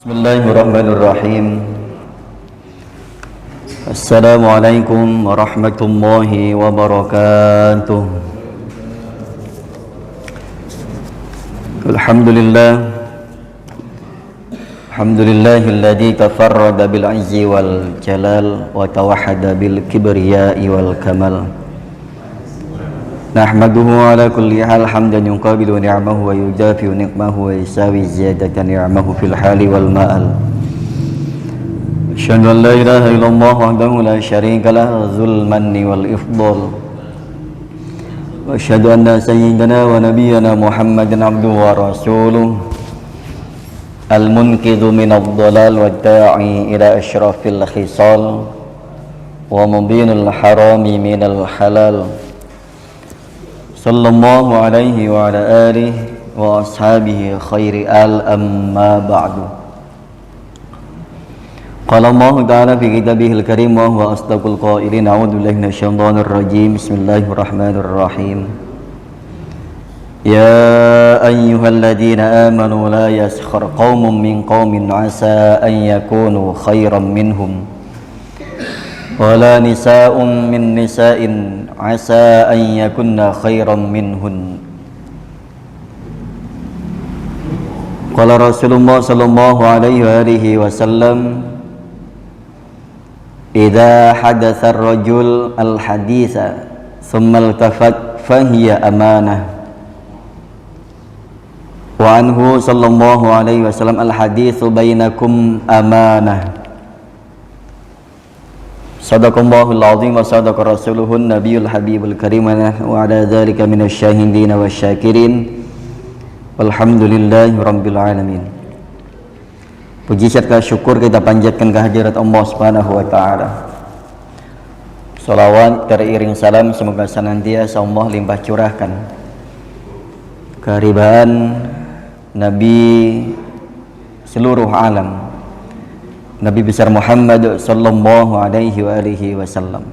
Bismillahirrahmanirrahim. Assalamualaikum warahmatullahi wabarakatuh. Alhamdulillahilladzi tafarrada bil izzi wal jalal wa tawahhada bil kibriya'i wal kamal. Nahmaduhu ala kulli hal hamdan yuqabilu ni'amahu wa yudafi'u ni'mahu wa yusawi ziyadatan ni'amahu fil hali wal ma'al. Asyhadu an la ilaha illallah wahdahu la syarika lah dzul manni wal ifdal. Wa asyhadu anna sayyidana wa nabiyyana Muhammadan abduhu wa rasuluh al-munqidhu minadh dhalal wa da'i ila asyrafil khisal wa mubinul harami minal halal. Sallallahu alaihi wa ala alihi wa ashabihi khairi amma ba'du. Qala Allah ta'ala fi kitabihil karim wa huwa asdaqul qailin. A'udzu billahi minasyaitonir rajim. Bismillahirrahmanirrahim. Ya ayyuhalladzina amanu la yaskhar qaumun min qaumin 'asa an yakunu khairan minhum wala nisa'un min nisa'in 'asa an yakunna khairan minhun. Qala Rasulullah sallallahu alaihi wasallam, idza hadatsa ar-rajul al-haditsa thumma iltafat fahiya amanah. Wa anhu sallallahu alaihi wasallam, al-haditsu bainakum amanah. Sadaqallahul azim wa sadaqa rasuluhun nabiyul habibul karim wa ala dzalika minasyahidin wasyakirin walhamdulillahi rabbil alamin. Puji serta syukur kita panjatkan kehadirat Allah Subhanahu wa taala. Shalawat teriring salam semoga senantiasa Allah limpah curahkan keharibaan Nabi seluruh alam, Nabi besar Muhammad sallallahu alaihi wa alihi wasallam.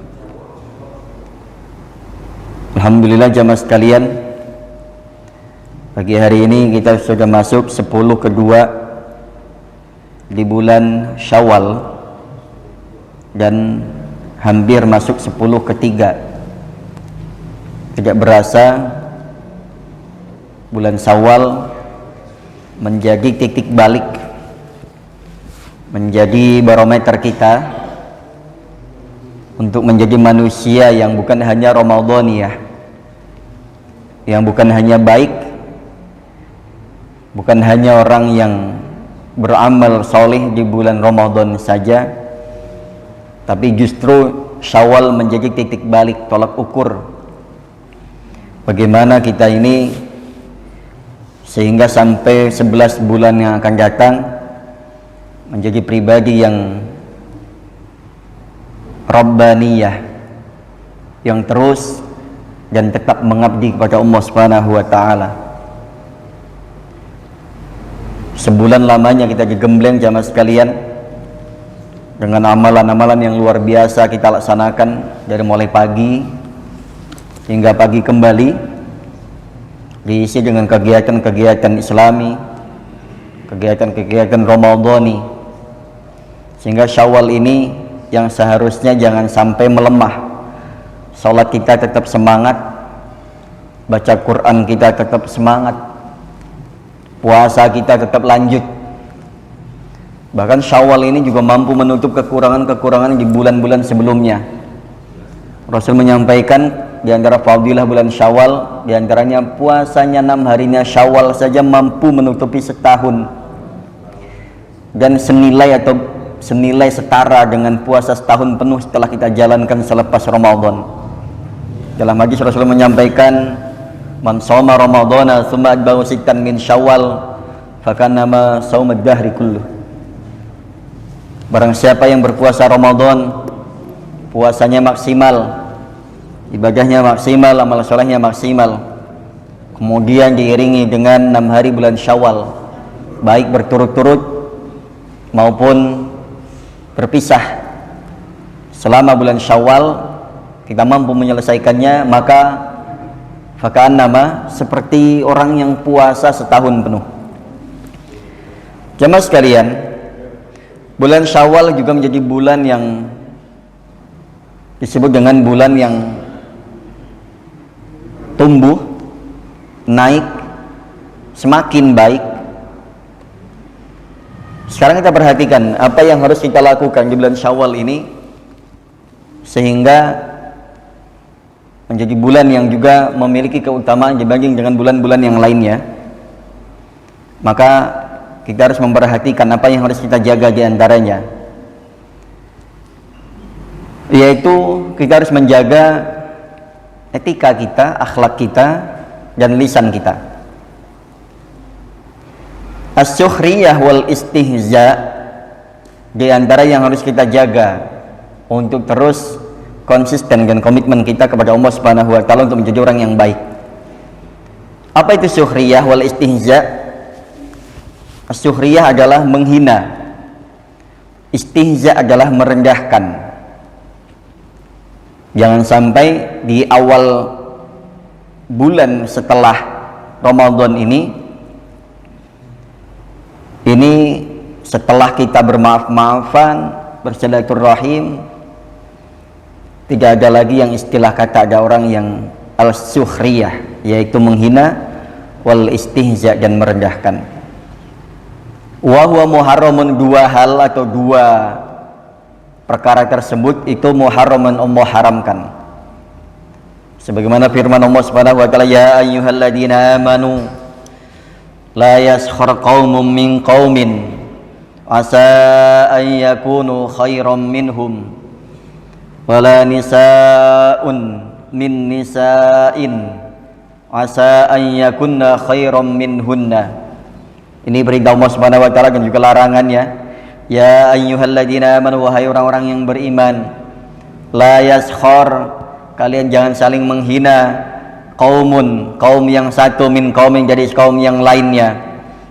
Alhamdulillah jamaah sekalian, pagi hari ini kita sudah masuk 10 kedua di bulan Syawal dan hampir masuk 10 ketiga. Tidak berasa bulan Syawal menjadi titik balik, menjadi barometer kita untuk menjadi manusia yang bukan hanya Ramadaniyah, yang bukan hanya baik, bukan hanya orang yang beramal soleh di bulan Ramadan saja, tapi justru Syawal menjadi titik balik, tolak ukur bagaimana kita ini sehingga sampai 11 bulan yang akan datang menjadi pribadi yang rabbaniyah, yang terus dan tetap mengabdi kepada Allah Subhanahu wa taala. Sebulan lamanya kita digembleng jamaah sekalian dengan amalan-amalan yang luar biasa kita laksanakan dari mulai pagi hingga pagi kembali, diisi dengan kegiatan-kegiatan Islami, kegiatan-kegiatan Ramadhani, sehingga Syawal ini yang seharusnya jangan sampai melemah. Salat kita tetap semangat, baca Quran kita tetap semangat, puasa kita tetap lanjut. Bahkan Syawal ini juga mampu menutup kekurangan-kekurangan di bulan-bulan sebelumnya. Rasul menyampaikan di antara fadilah bulan Syawal, di antaranya puasanya 6 harinya Syawal saja mampu menutupi setahun, dan senilai setara dengan puasa setahun penuh setelah kita jalankan selepas Ramadan. Dalam hadis Rasul menyampaikan, man shoma ramadhana tsumma atba'ahu sittan min Syawal fakannama shaumad dahri kulluh. Barang siapa yang berpuasa Ramadan, puasanya maksimal, ibadahnya maksimal, amal solehnya maksimal, kemudian diiringi dengan 6 hari bulan Syawal, baik berturut-turut maupun berpisah. Selama bulan Syawal kita mampu menyelesaikannya, maka faka'annama seperti orang yang puasa setahun penuh. Jamaah sekalian, Bulan Syawal juga menjadi bulan yang disebut dengan bulan yang tumbuh, naik, semakin baik. Sekarang kita perhatikan apa yang harus kita lakukan di bulan Syawal ini sehingga menjadi bulan yang juga memiliki keutamaan dibanding dengan bulan-bulan yang lainnya. Maka kita harus memperhatikan apa yang harus kita jaga di antaranya, yaitu kita harus menjaga etika kita, akhlak kita, dan lisan kita. As-sukhriyah wal istihza, di antara yang harus kita jaga untuk terus konsisten dan komitmen kita kepada Allah Subhanahu wa taala untuk menjadi orang yang baik. Apa itu sukhriyah wal istihza? As-sukhriyah adalah menghina, istihza adalah merendahkan. Jangan sampai di awal bulan setelah Ramadan ini setelah kita bermaaf-maafan, bersilaturahim, tidak ada lagi yang istilah kata ada orang yang al-sukhriyah, yaitu menghina, wal istihza, dan merendahkan. Wa huwa muharramun, dua hal atau dua perkara tersebut itu muharraman, Allah haramkan. Sebagaimana firman Allah Subhanahu wa taala, ya ayyuhalladzina amanu la yaskhar qaumun min qaumin asa an yakunu khairan minhum wala nisaun min nisa'in asa an yakunna khairan minhunna. Ini perintah Allah Subhanahu wa taala dan juga larangannya. Ya ayyuhalladzina amanu, wahai orang-orang yang beriman, la yaskhar, kalian jangan saling menghina, kaum yang satu, min qaumin, dari kaum yang lainnya.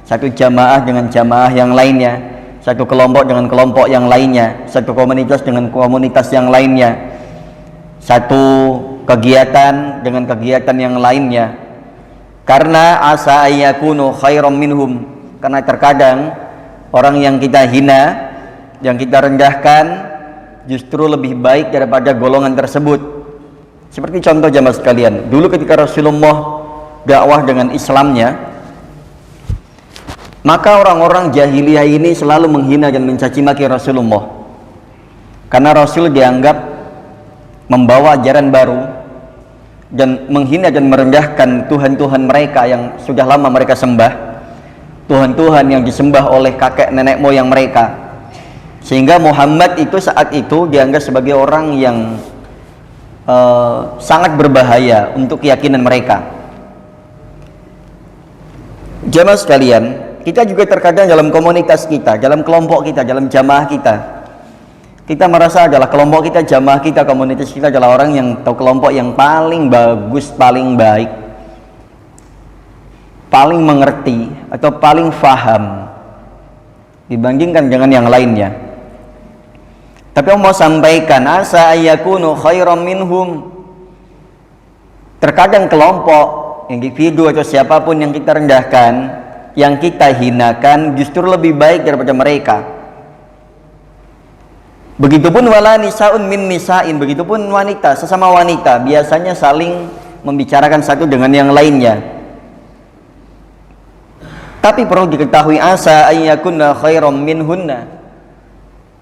Satu jamaah dengan jamaah yang lainnya, satu kelompok dengan kelompok yang lainnya, satu komunitas dengan komunitas yang lainnya, satu kegiatan dengan kegiatan yang lainnya. Karena asa ayyakunu khairam minhum, karena terkadang orang yang kita hina, yang kita rendahkan justru lebih baik daripada golongan tersebut. Seperti contoh jamaah sekalian, dulu ketika Rasulullah dakwah dengan Islamnya, maka orang-orang jahiliyah ini selalu menghina dan mencaci maki Rasulullah, karena Rasul dianggap membawa ajaran baru, dan menghina dan merendahkan Tuhan-Tuhan mereka yang sudah lama mereka sembah, Tuhan-Tuhan yang disembah oleh kakek nenek moyang mereka. Sehingga Muhammad itu saat itu dianggap sebagai orang yang sangat berbahaya untuk keyakinan mereka. Jamaah sekalian, kita juga terkadang dalam komunitas kita, dalam kelompok kita, dalam jamaah kita merasa adalah kelompok kita, jamaah kita, komunitas kita adalah orang yang atau kelompok yang paling bagus, paling baik, paling mengerti atau paling faham dibandingkan dengan yang lainnya. Tapi Allah sampaikan asa ayyakunu khairam minhum. Terkadang kelompok, individu atau siapapun yang kita rendahkan, yang kita hinakan justru lebih baik daripada mereka. Begitupun wala nisaun min nisa'in, begitupun wanita sesama wanita biasanya saling membicarakan satu dengan yang lainnya. Tapi perlu diketahui asa ayyakunna khairam minhunna.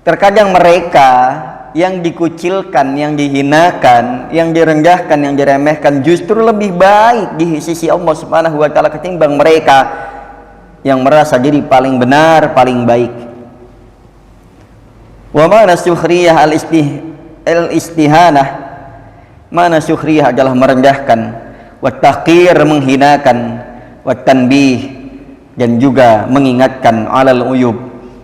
Terkadang mereka yang dikucilkan, yang dihinakan, yang direndahkan, yang diremehkan justru lebih baik di sisi Allah Subhanahu wa taala ketimbang mereka yang merasa diri paling benar, paling baik. Wa mana sukhriyah al-istihanah. Mana sukhriyah adalah merendahkan, wa tahqir menghinakan, wa tanbih dan juga mengingatkan alal uyub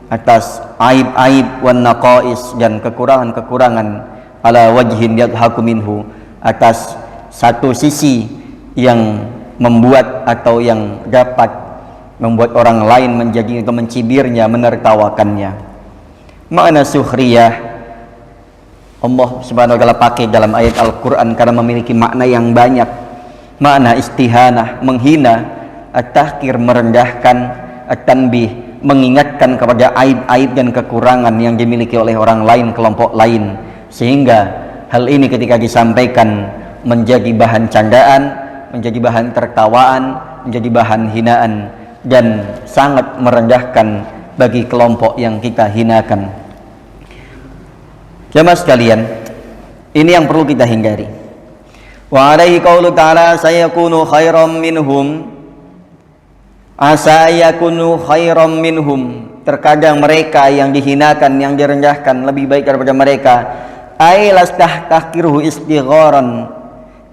atas aib-aib wan naqais dan kekurangan-kekurangan ala wajhin yadhaku minhu atas satu sisi yang membuat atau yang dapat membuat orang lain menjadi atau mencibirnya, menertawakannya. Makna sukhriyah Allah Subhanahu wa taala pakai dalam ayat Al-Qur'an karena memiliki makna yang banyak. Makna istihanah menghina, at-tahqir merendahkan, at-tanbih mengingatkan kepada aib-aib dan kekurangan yang dimiliki oleh orang lain, kelompok lain, sehingga hal ini ketika disampaikan menjadi bahan candaan, menjadi bahan tertawaan, menjadi bahan hinaan, dan sangat merendahkan bagi kelompok yang kita hinakan. Jamaah sekalian, ini yang perlu kita hindari. Wa alaihi qaulu ta'ala sayakunu khairam minhum, asa yakunu khairam minhum. Terkadang mereka yang dihinakan, yang direndahkan lebih baik daripada mereka. Ai lastahtakiruhu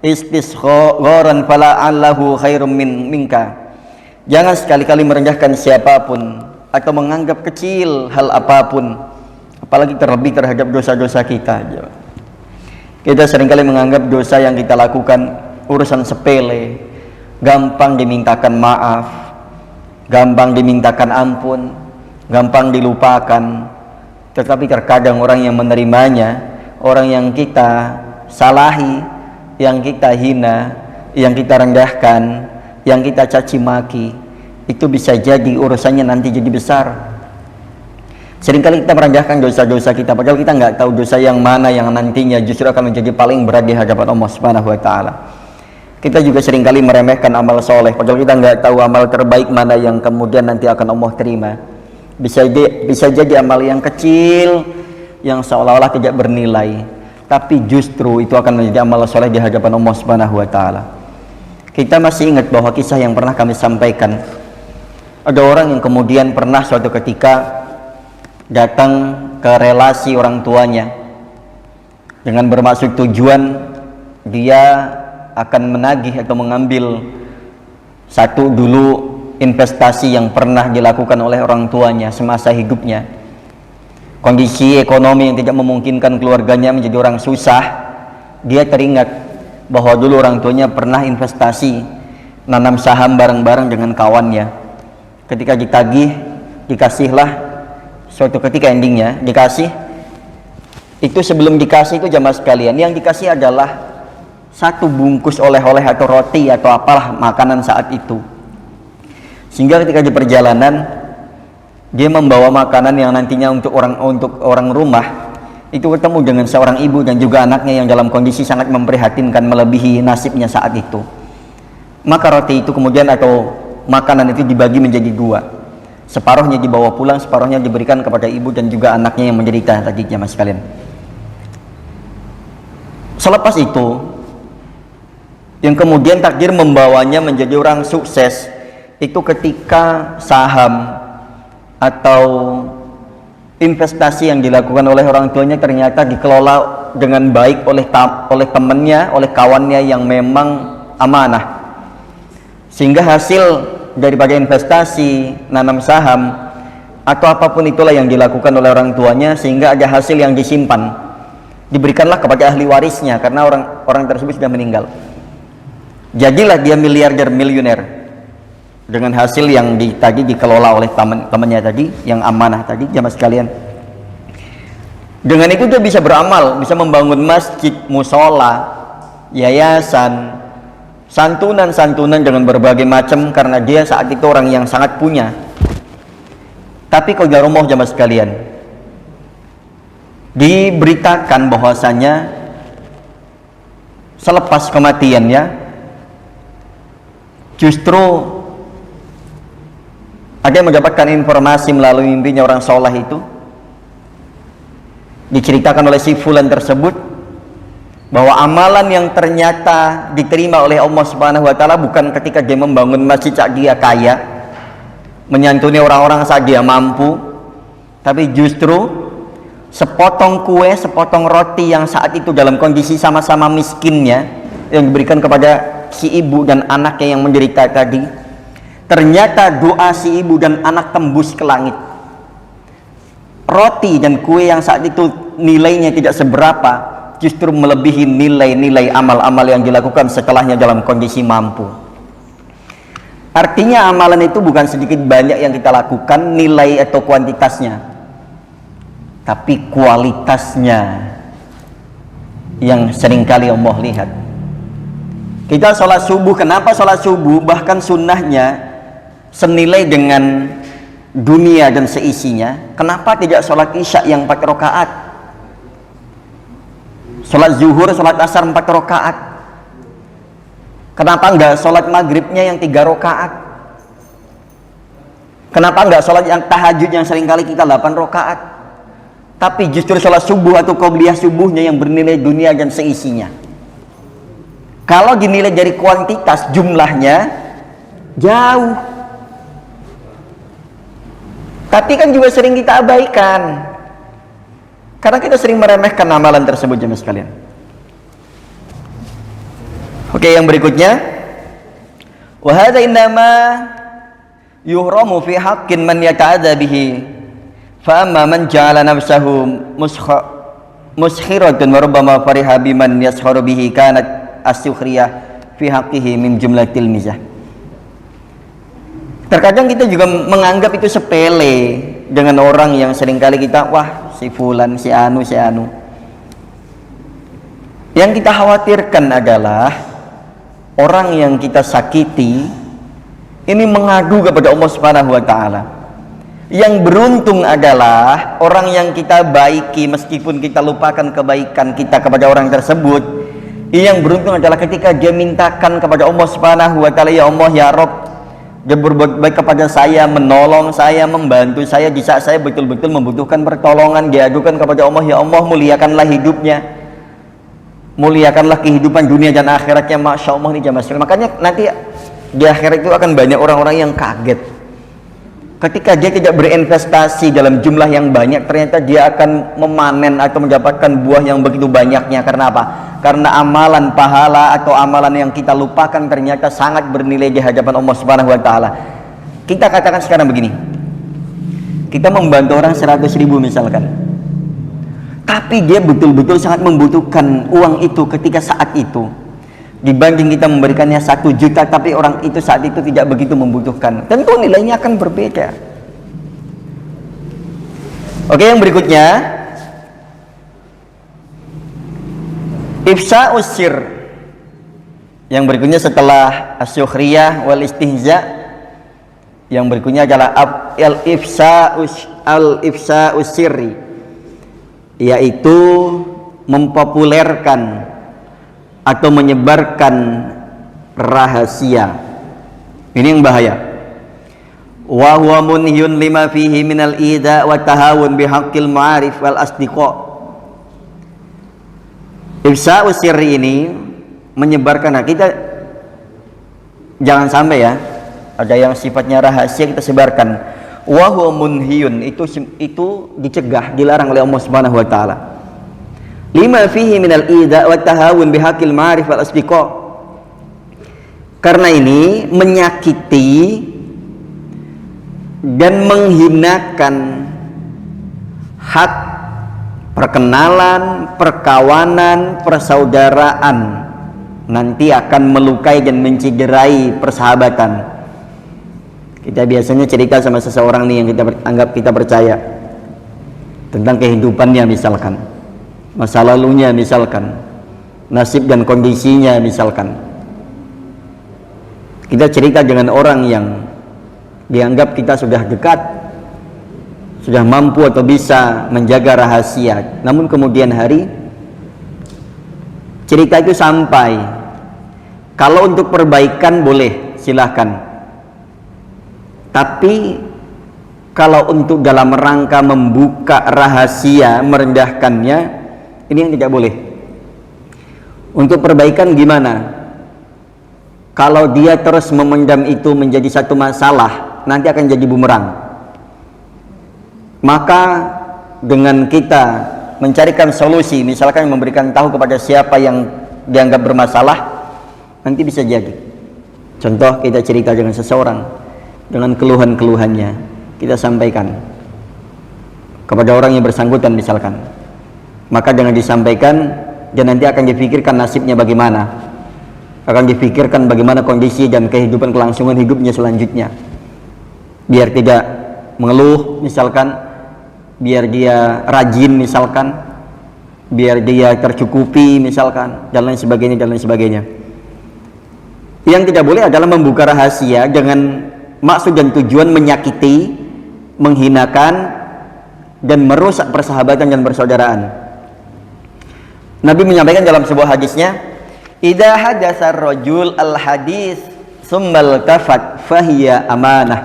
istisgharan fala allahu khairum minka. Jangan sekali-kali merendahkan siapapun atau menganggap kecil hal apapun, apalagi terlebih terhadap dosa-dosa kita. Kita seringkali menganggap dosa yang kita lakukan urusan sepele, gampang dimintakan maaf, gampang dimintakan ampun, gampang dilupakan. Tetapi terkadang orang yang menerimanya, orang yang kita salahi, yang kita hina, yang kita rendahkan, yang kita caci maki, itu bisa jadi urusannya nanti jadi besar. Seringkali kita merendahkan dosa-dosa kita, padahal kita nggak tahu dosa yang mana yang nantinya justru akan menjadi paling berat di hadapan Allah Subhanahu wa Ta'ala. Kita juga seringkali meremehkan amal soleh, padahal kita nggak tahu amal terbaik mana yang kemudian nanti akan Allah terima. Bisa jadi amal yang kecil, yang seolah-olah tidak bernilai, tapi justru itu akan menjadi amal soleh di hadapan Allah Subhanahu wa Ta'ala. Kita masih ingat bahwa kisah yang pernah kami sampaikan, ada orang yang kemudian pernah suatu ketika datang ke relasi orang tuanya dengan bermaksud tujuan dia akan menagih atau mengambil satu dulu investasi yang pernah dilakukan oleh orang tuanya semasa hidupnya. Kondisi ekonomi yang tidak memungkinkan keluarganya, menjadi orang susah, dia teringat bahwa dulu orang tuanya pernah investasi, nanam saham bareng-bareng dengan kawannya. Ketika ditagih, dikasihlah. Suatu ketika endingnya dikasih, itu sebelum dikasih itu jamaah sekalian, yang dikasih adalah satu bungkus oleh-oleh atau roti atau apalah makanan saat itu. Sehingga ketika di perjalanan dia membawa makanan yang nantinya untuk orang rumah, itu ketemu dengan seorang ibu dan juga anaknya yang dalam kondisi sangat memprihatinkan, melebihi nasibnya saat itu. Maka roti itu kemudian atau makanan itu dibagi menjadi dua. Separuhnya dibawa pulang, separuhnya diberikan kepada ibu dan juga anaknya yang menderita tadi jamaah sekalian. Selepas itu, yang kemudian takdir membawanya menjadi orang sukses, itu ketika saham atau investasi yang dilakukan oleh orang tuanya ternyata dikelola dengan baik oleh temannya, oleh kawannya yang memang amanah, sehingga hasil daripada investasi, nanam saham atau apapun itulah yang dilakukan oleh orang tuanya, sehingga ada hasil yang disimpan, diberikanlah kepada ahli warisnya karena orang tersebut sudah meninggal. Jadilah dia miliarder, miliuner dengan hasil yang tadi dikelola oleh temannya tadi yang amanah tadi jamaah sekalian. Dengan itu dia bisa beramal, bisa membangun masjid, musola, yayasan, santunan dengan berbagai macam, karena dia saat itu orang yang sangat punya. Tapi qadarullah jamaah sekalian, diberitakan bahwasanya selepas kematiannya justru ada yang mendapatkan informasi melalui mimpinya orang soleh itu, diceritakan oleh si fulan tersebut bahwa amalan yang ternyata diterima oleh Allah Subhanahu wa Ta'ala bukan ketika dia membangun masjid saat dia kaya, menyantuni orang-orang saat dia mampu, tapi justru sepotong kue, sepotong roti yang saat itu dalam kondisi sama-sama miskinnya yang diberikan kepada si ibu dan anaknya yang menderita tadi, ternyata doa si ibu dan anak tembus ke langit. Roti dan kue yang saat itu nilainya tidak seberapa justru melebihi nilai-nilai amal-amal yang dilakukan setelahnya dalam kondisi mampu. Artinya amalan itu bukan sedikit banyak yang kita lakukan nilai atau kuantitasnya, tapi kualitasnya yang seringkali Allah lihat. Kita sholat subuh, kenapa sholat subuh bahkan sunnahnya senilai dengan dunia dan seisinya, kenapa tidak sholat isya yang 4 rakaat? Sholat zuhur, sholat asar 4 rakaat. Kenapa enggak sholat maghribnya yang 3 rakaat? Kenapa enggak sholat yang tahajud yang seringkali kita 8 rakaat? Tapi justru sholat subuh atau qobliyah subuhnya yang bernilai dunia dan seisinya. Kalau dinilai dari kuantitas, jumlahnya jauh. Tapi kan juga sering kita abaikan. Karena kita sering meremehkan amalan tersebut, jemaah sekalian. Oke, yang berikutnya, wa hadza innama yuhramu fi haqqin man yata'adza bihi. Fa amma man ja'ala nafsahu muskhiratun wa rubbama fariha biman yasharu bihi kanat as-sukhriyah fi haqqihi min jumlatil mizah. Terkadang kita juga menganggap itu sepele dengan orang yang seringkali kita, wah si fulan, si anu. Yang kita khawatirkan adalah orang yang kita sakiti ini mengadu kepada Allah Subhanahu wa taala. Yang beruntung adalah orang yang kita baiki meskipun kita lupakan kebaikan kita kepada orang tersebut. Yang beruntung adalah ketika dia mintakan kepada Allah Subhanahu wa taala, ya Allah, ya Rabb, dia berbuat baik kepada saya, menolong saya, membantu saya di saat saya betul-betul membutuhkan pertolongan. Dia adukan kepada Allah, ya Allah, muliakanlah hidupnya, muliakanlah kehidupan dunia dan akhiratnya. Masya Allah nih jamaah sekalian. Makanya nanti di akhirat itu akan banyak orang-orang yang kaget ketika dia tidak berinvestasi dalam jumlah yang banyak, ternyata dia akan memanen atau mendapatkan buah yang begitu banyaknya. Karena apa? Karena amalan pahala atau amalan yang kita lupakan ternyata sangat bernilai di hadapan Allah Subhanahu wa taala. Kita katakan sekarang begini, kita membantu orang 100.000 misalkan, tapi dia betul-betul sangat membutuhkan uang itu ketika saat itu, dibanding kita memberikannya 1 juta tapi orang itu saat itu tidak begitu membutuhkan, tentu nilainya akan berbeda. Oke, yang berikutnya, ifsa'us sir. Yang berikutnya setelah asyukhriyah wal istihza, yang berikutnya adalah al-ifsa'us sirri, yaitu mempopulerkan atau menyebarkan rahasia. Ini yang bahaya. Wa huwa munhiyun lima fihi minal ida wa tahawun bihaqqil ma'arif wal asdiqa. Ifsa'us sirri ini menyebarkan, kita jangan sampai ya ada yang sifatnya rahasia kita sebarkan. Wa huwa munhiyun, itu dicegah, dilarang oleh Allah Subhanahu wa taala. Lima fihi minal ida wa tahawun bihaqil ma'arif wal asdiqa. Karena ini menyakiti dan menghinakan hak perkenalan, perkawanan, persaudaraan, nanti akan melukai dan mencederai persahabatan. Kita biasanya cerita sama seseorang nih yang kita anggap kita percaya tentang kehidupannya misalkan, masa lalunya misalkan, nasib dan kondisinya misalkan. Kita cerita dengan orang yang dianggap kita sudah dekat, sudah mampu atau bisa menjaga rahasia, namun kemudian hari cerita itu sampai, kalau untuk perbaikan boleh, silahkan, tapi kalau untuk dalam rangka membuka rahasia, merendahkannya, ini yang tidak boleh. Untuk perbaikan gimana? Kalau dia terus memendam itu menjadi satu masalah, nanti akan jadi bumerang. Maka dengan kita mencarikan solusi, misalkan memberikan tahu kepada siapa yang dianggap bermasalah, nanti bisa jadi. Contoh, kita cerita dengan seseorang, dengan keluhan-keluhannya, kita sampaikan kepada orang yang bersangkutan misalkan, maka jangan disampaikan dan nanti akan dipikirkan nasibnya bagaimana, akan dipikirkan bagaimana kondisi dan kehidupan kelangsungan hidupnya selanjutnya, biar tidak mengeluh misalkan, biar dia rajin misalkan, biar dia tercukupi misalkan, dan lain sebagainya dan lain sebagainya. Yang tidak boleh adalah membuka rahasia dengan maksud dan tujuan menyakiti menghinakan dan merusak persahabatan dan persaudaraan. Nabi menyampaikan dalam sebuah hadisnya, idza hadatsar rajul al hadis tsummal tafat fahiya amanah.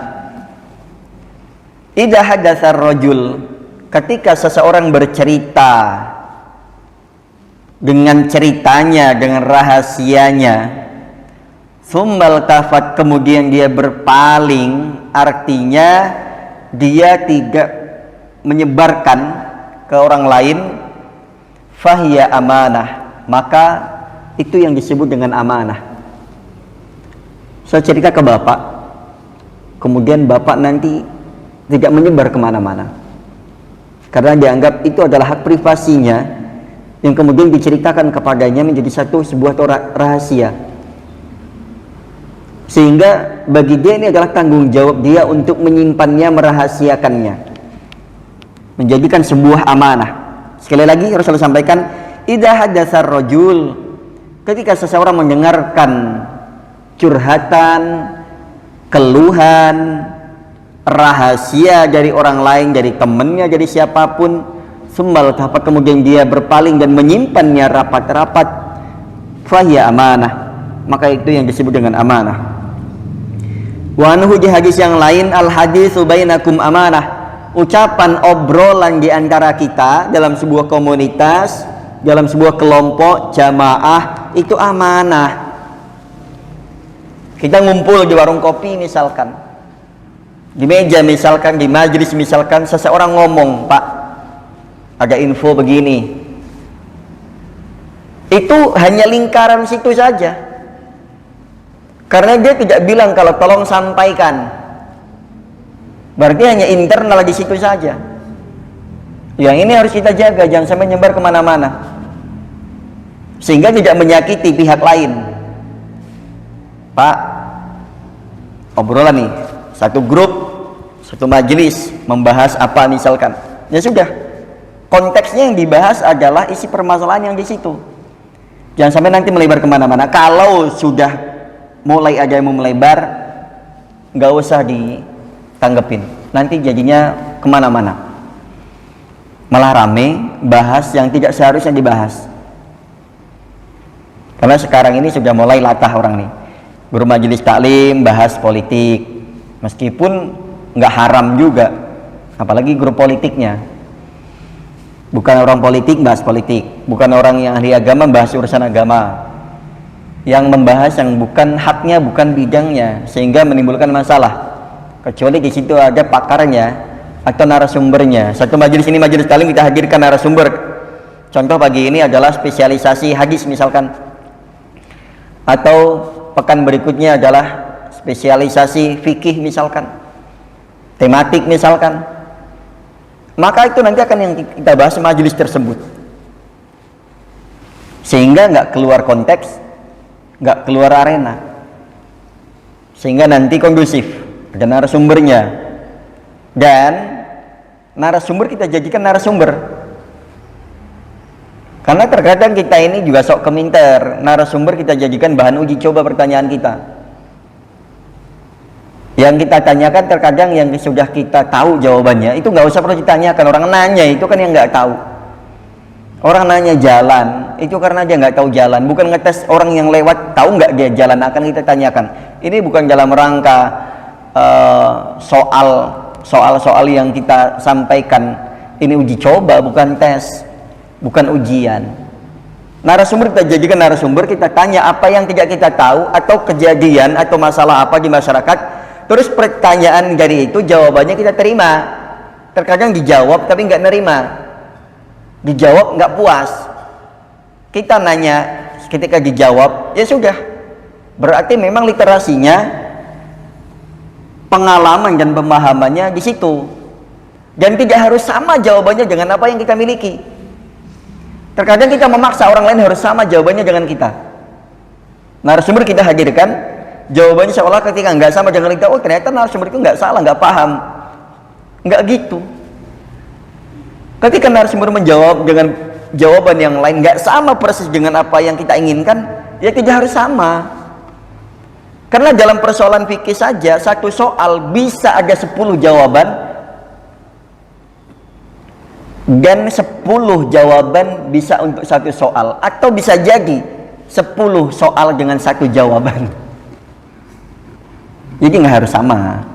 Idza hadatsar rajul, ketika seseorang bercerita dengan ceritanya, dengan rahasianya, tsummal tafat, kemudian dia berpaling, artinya dia tidak menyebarkan ke orang lain, fahiya amanah, maka itu yang disebut dengan amanah. Saya cerita ke bapak, kemudian bapak nanti tidak menyebar kemana-mana karena dianggap itu adalah hak privasinya, yang kemudian diceritakan kepadanya menjadi sebuah rahasia, sehingga bagi dia ini adalah tanggung jawab dia untuk menyimpannya, merahasiakannya, menjadikan sebuah amanah. Sekali lagi Rasulullah sampaikan, idza hadatsar rajul, ketika seseorang mendengarkan curhatan, keluhan, rahasia dari orang lain, dari temannya, dari siapapun, summal tapat, kemudian dia berpaling dan menyimpannya rapat-rapat, fahiya amanah, maka itu yang disebut dengan amanah. Wa anhu, di hadis yang lain, al haditsu bainakum amanah, ucapan obrolan di antara kita dalam sebuah komunitas, dalam sebuah kelompok jamaah, itu amanah. Kita ngumpul di warung kopi misalkan, di meja misalkan, di majelis misalkan, seseorang ngomong, Pak, ada info begini, itu hanya lingkaran situ saja, karena dia tidak bilang kalau tolong sampaikan, berarti hanya internal di situ saja. Yang ini harus kita jaga, jangan sampai nyebar kemana-mana, sehingga tidak menyakiti pihak lain. Pak, obrolan nih, satu grup, satu majelis membahas apa misalkan, ya sudah, konteksnya yang dibahas adalah isi permasalahan yang di situ. Jangan sampai nanti melebar kemana-mana. Kalau sudah mulai ada yang mau melebar, nggak usah ditanggepin, nanti jadinya kemana-mana, malah rame bahas yang tidak seharusnya dibahas. Karena sekarang ini sudah mulai latah orang nih, guru majelis taklim bahas politik, meskipun nggak haram juga, apalagi guru politiknya bukan orang politik bahas politik, bukan orang yang ahli agama bahas urusan agama, yang membahas yang bukan haknya, bukan bidangnya, sehingga menimbulkan masalah, kecuali di situ ada pakarnya atau narasumbernya. Satu majelis ini majelis taklim kita hadirkan narasumber, contoh pagi ini adalah spesialisasi hadis misalkan, atau pekan berikutnya adalah spesialisasi fikih misalkan, tematik misalkan, maka itu nanti akan yang kita bahas majelis tersebut, sehingga nggak keluar konteks, nggak keluar arena, sehingga nanti kondusif, ada narasumbernya, dan narasumber kita jadikan narasumber. Karena terkadang kita ini juga sok keminter, narasumber kita jadikan bahan uji coba pertanyaan kita. Yang kita tanyakan terkadang yang sudah kita tahu jawabannya, itu nggak usah perlu ditanyakan. Orang nanya itu kan yang nggak tahu. Orang nanya jalan, itu karena dia nggak tahu jalan, bukan ngetes orang yang lewat tahu nggak dia jalan, akan kita tanyakan. Ini bukan dalam rangka soal-soal yang kita sampaikan ini uji coba, bukan tes, bukan ujian. Narasumber kita jadikan narasumber, kita tanya apa yang tidak kita tahu, atau kejadian atau masalah apa di masyarakat, terus pertanyaan dari itu jawabannya kita terima. Terkadang dijawab tapi nggak nerima, dijawab nggak puas. Kita nanya, ketika dijawab ya sudah, berarti memang literasinya, pengalaman dan pemahamannya di situ, dan tidak harus sama jawabannya dengan apa yang kita miliki. Terkadang kita memaksa orang lain harus sama jawabannya dengan kita. Narasumber kita hadirkan, jawabannya seolah ketika nggak sama dengan kita, oh ternyata narasumber itu nggak salah, nggak paham. Nggak gitu. Ketika narasumber menjawab dengan jawaban yang lain, nggak sama persis dengan apa yang kita inginkan, ya tidak harus sama. Karena dalam persoalan fikih saja, satu soal bisa ada 10 jawaban, dan 10 jawaban bisa untuk satu soal, atau bisa jadi 10 soal dengan satu jawaban. Jadi nggak harus sama.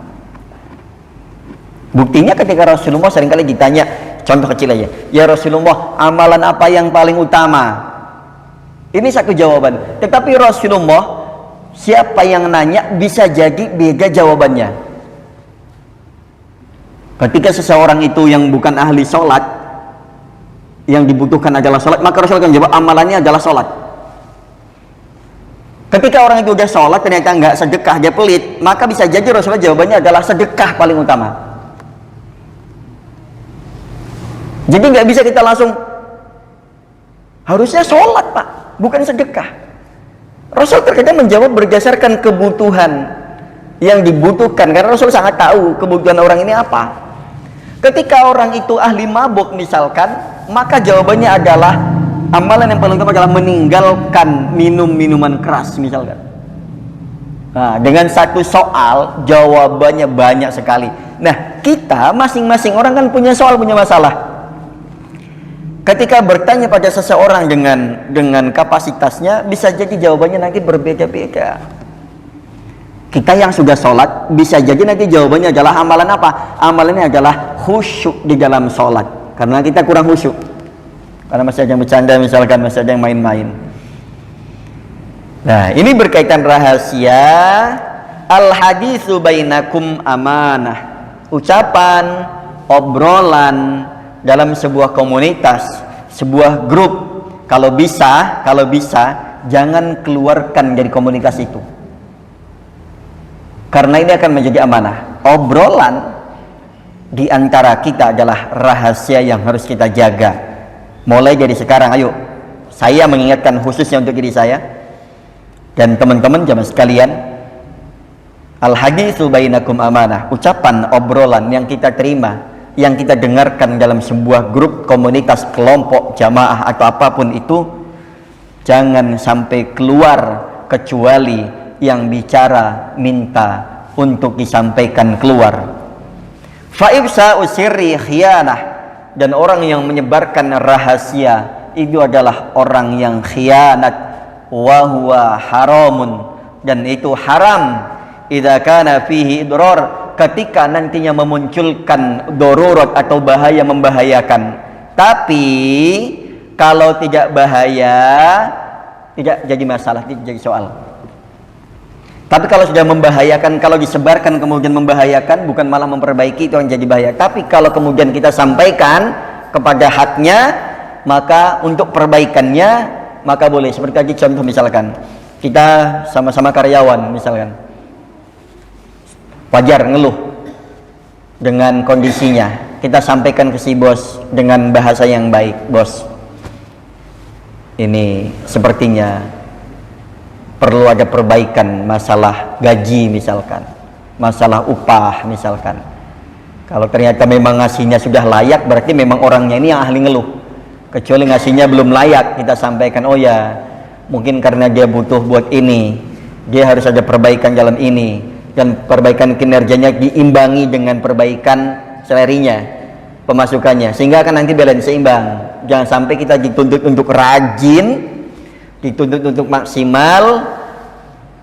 Buktinya ketika Rasulullah seringkali ditanya, contoh kecil aja, ya Rasulullah, amalan apa yang paling utama? Ini satu jawaban. Tetapi Rasulullah, siapa yang nanya bisa jadi beda jawabannya. Ketika seseorang itu yang bukan ahli sholat, yang dibutuhkan adalah sholat, maka Rasulullah akan jawab amalannya adalah sholat. Ketika orang itu udah sholat ternyata nggak sedekah, dia pelit, maka bisa jadi Rasulullah jawabannya adalah sedekah paling utama. Jadi nggak bisa kita langsung harusnya sholat pak, bukan sedekah. Rasul terkadang menjawab berdasarkan kebutuhan yang dibutuhkan, karena Rasul sangat tahu kebutuhan orang ini apa. Ketika orang itu ahli mabuk misalkan, maka jawabannya adalah amalan yang paling utama adalah meninggalkan minum minuman keras misalkan. Nah, dengan satu soal jawabannya banyak sekali. Nah, kita masing-masing orang kan punya soal, punya masalah. Ketika bertanya pada seseorang dengan kapasitasnya, bisa jadi jawabannya nanti berbeda-beda. Kita yang sudah sholat, bisa jadi nanti jawabannya adalah amalan apa? Amalannya adalah khusyuk di dalam sholat, karena kita kurang khusyuk, karena masih ada yang bercanda misalkan, masih ada yang main-main. Nah, ini berkaitan rahasia. Al-haditsu bainakum amanah, ucapan, obrolan dalam sebuah komunitas, sebuah grup, kalau bisa jangan keluarkan dari komunitas itu, karena ini akan menjadi amanah. Obrolan di antara kita adalah rahasia yang harus kita jaga. Mulai dari sekarang, ayo, saya mengingatkan khususnya untuk diri saya dan teman-teman jamaah sekalian, al-haditsu bainakum amanah, ucapan, obrolan yang kita terima, yang kita dengarkan dalam sebuah grup, komunitas, kelompok, jamaah atau apapun itu, jangan sampai keluar kecuali yang bicara minta untuk disampaikan keluar. Fa'ibsa'u sirri khiyanah, dan orang yang menyebarkan rahasia itu adalah orang yang khianat, wa huwa haramun, dan itu haram. Idza kana fihi idrar, ketika nantinya memunculkan darurat atau bahaya, membahayakan. Tapi kalau tidak bahaya, tidak jadi masalah, tidak jadi soal. Tapi kalau sudah membahayakan, kalau disebarkan kemudian membahayakan, bukan malah memperbaiki, itu yang jadi bahaya. Tapi kalau kemudian kita sampaikan kepada haknya, maka untuk perbaikannya, maka boleh. Seperti tadi contoh misalkan, kita sama-sama karyawan misalkan, wajar ngeluh dengan kondisinya, kita sampaikan ke si bos dengan bahasa yang baik, bos, ini sepertinya perlu ada perbaikan masalah gaji misalkan, masalah upah misalkan. Kalau ternyata memang ngasihnya sudah layak, berarti memang orangnya ini yang ahli ngeluh. Kecuali ngasihnya belum layak, kita sampaikan, oh ya mungkin karena dia butuh buat ini, dia harus ada perbaikan dalam ini, dan perbaikan kinerjanya diimbangi dengan perbaikan salarinya, pemasukannya, sehingga akan nanti balance seimbang. Jangan sampai kita dituntut untuk rajin, dituntut untuk maksimal,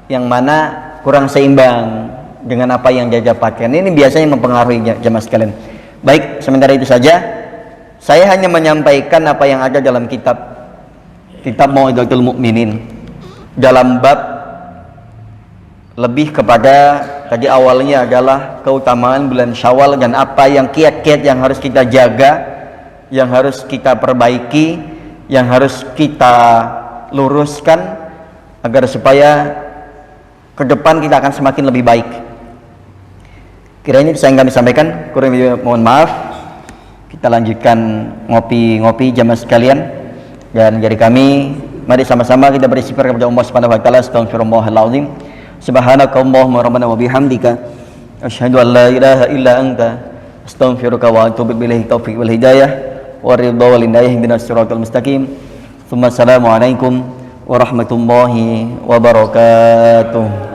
yang mana kurang seimbang dengan apa yang dia dapatkan. Ini biasanya mempengaruhi jemaah sekalian. Baik, sementara itu saja. Saya hanya menyampaikan apa yang ada dalam kitab Mau'izatul Mukminin, dalam bab lebih kepada tadi awalnya adalah keutamaan bulan Syawal dan apa yang kiat-kiat yang harus kita jaga, yang harus kita perbaiki, yang harus kita luruskan agar supaya ke depan kita akan semakin lebih baik. Kiranya saya kami sampaikan, kurang lebih mohon maaf. Kita lanjutkan ngopi-ngopi jamaah sekalian, dan dari kami mari sama-sama kita beristighfar kepada Allah Subhanahu wa taala. Astaghfirullahalazim. Subhanakallahumma rabbana wa bihamdika asyhadu an la ilaha illa anta astaghfiruka wa atubu ilaik. Taufiq wal hidayah wa ridha wal hidayah ihdinas siratal mustaqim. Assalamualaikum warahmatullahi wabarakatuh.